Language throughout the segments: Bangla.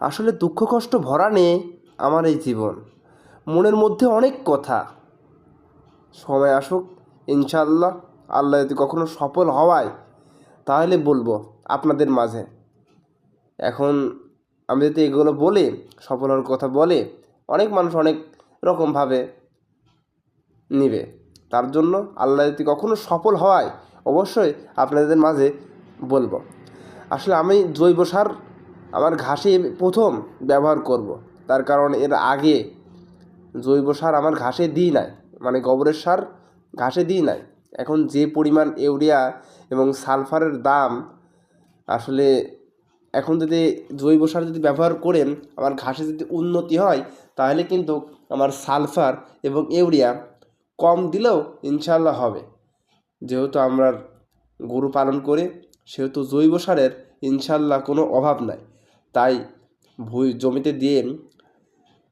আসলে দুঃখ কষ্ট ভরা নিয়ে আমার এই জীবন। মনের মধ্যে অনেক কথা। সময় আসুক, ইনশাআল্লাহ। আল্লাহ যদি কখনো সফল হওয়ায় তাহলে বলবো আপনাদের মাঝে। এখন আমি যদি এগুলো বলি, সফল হওয়ার কথা বলে, অনেক মানুষ অনেক রকমভাবে নিবে। তার জন্য আল্লাহ যদি কখনো সফল হয় অবশ্যই আপনাদের মাঝে বলবো। আসলে আমি জৈব সার আমার ঘাসে প্রথম ব্যবহার করব। তার কারণ এর আগে জৈব সার আমার ঘাসে দিই নাই, মানে গোবরের সার ঘাসে দিই নাই। এখন যে পরিমাণ ইউরিয়া এবং সালফারের দাম, আসলে এখন যদি জৈব সার যদি ব্যবহার করেন আমার ঘাসে যদি উন্নতি হয় তাহলে কিন্তু আমার সালফার এবং ইউরিয়া কম দিলেও ইনশাল্লাহ হবে। যেহেতু আমরা গরু পালন করে সেহেতু জৈব সারের ইনশাল্লাহ কোনো অভাব নাই। তাই জমিতে দিয়ে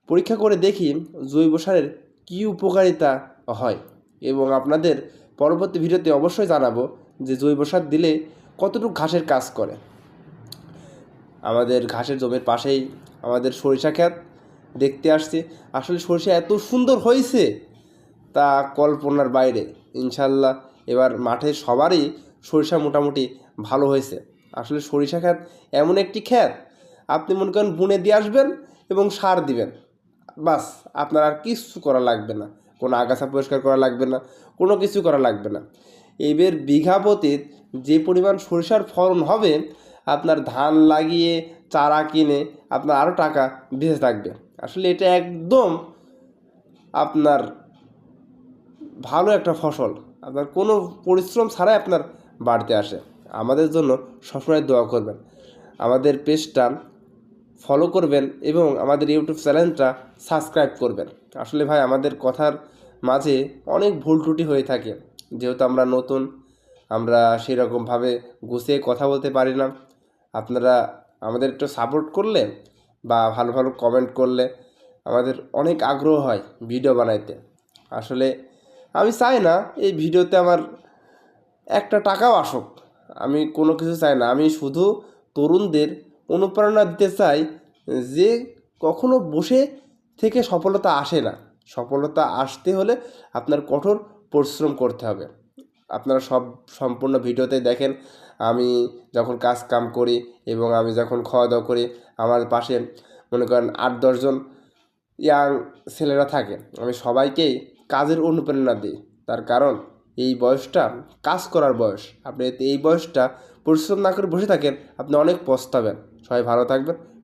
পরীক্ষা করে দেখি জৈব সারের কী উপকারিতা হয়, এবং আপনাদের পরবর্তী ভিডিওতে অবশ্যই জানাবো যে জৈব সার দিলে কতটুকু ঘাসের কাজ করে। আমাদের ঘাসের জমির পাশেই আমাদের সরিষা ক্ষেত দেখতে আসছে। আসলে সরিষা এত সুন্দর হয়েছে তা কল্পনার বাইরে। ইনশাল্লাহ এবার মাঠে সবারই সরিষা মোটামুটি ভালো হয়েছে। আসলে সরিষা ক্ষেত এমন একটি ক্ষেত, আপনি মনে করেন বুনে দিয়ে আসবেন এবং সার দিবেন, বাস আপনার আর কিছু করা লাগবে না, কোনো আগাছা পরিষ্কার করা লাগবে না, কোনো কিছু করা লাগবে না। এবার বিঘা প্রতি যে পরিমাণ সরিষার ফলন হবে, আপনার ধান লাগিয়ে চারা কিনে আপনার আরও টাকা বেঁচে থাকবে। আসলে এটা একদম আপনার ভালো একটা ফসল, আপনার কোনো পরিশ্রম ছাড়াই আপনার বাড়তে আসে। আমাদের জন্য সবসময় দোয়া করবেন, আমাদের পেজটা ফলো করবেন এবং আমাদের ইউটিউব চ্যানেলটা সাবস্ক্রাইব করবেন। আসলে ভাই আমাদের কথার মাঝে অনেক ভুল ত্রুটি হয়ে থাকে, যেহেতু আমরা নতুন, আমরা সেরকমভাবে গুছিয়ে কথা বলতে পারি না। আপনারা আমাদের একটু সাপোর্ট করলে বা ভালো ভালো কমেন্ট করলে আমাদের অনেক আগ্রহ হয় ভিডিও বানাইতে। আসলে আমি চাই না এই ভিডিওতে আমার একটা টাকাও আসুক, আমি কোনো কিছু চাই না। আমি শুধু তরুণদের অনুপ্রেরণা দিতে চাই যে কখনো বসে থেকে সফলতা আসে না। সফলতা আসতে হলে আপনার কঠোর পরিশ্রম করতে হবে। আপনারা সম্পূর্ণ ভিডিওতে দেখেন আমি যখন কাজ কাম করি এবং আমি যখন খাওয়া দাওয়া করি, আমার পাশে মনে করেন 8-10 জন ইয়াং ছেলেরা থাকে, আমি সবাইকেই কাজের অনুপ্রেরণা দিই। তার কারণ এই বয়সটা কাজ করার বয়স। আপনি এই বয়সটা পরিশ্রম না করে বসে থাকেন, আপনি অনেক পস্তাবেন। সবাই ভালো থাকবেন,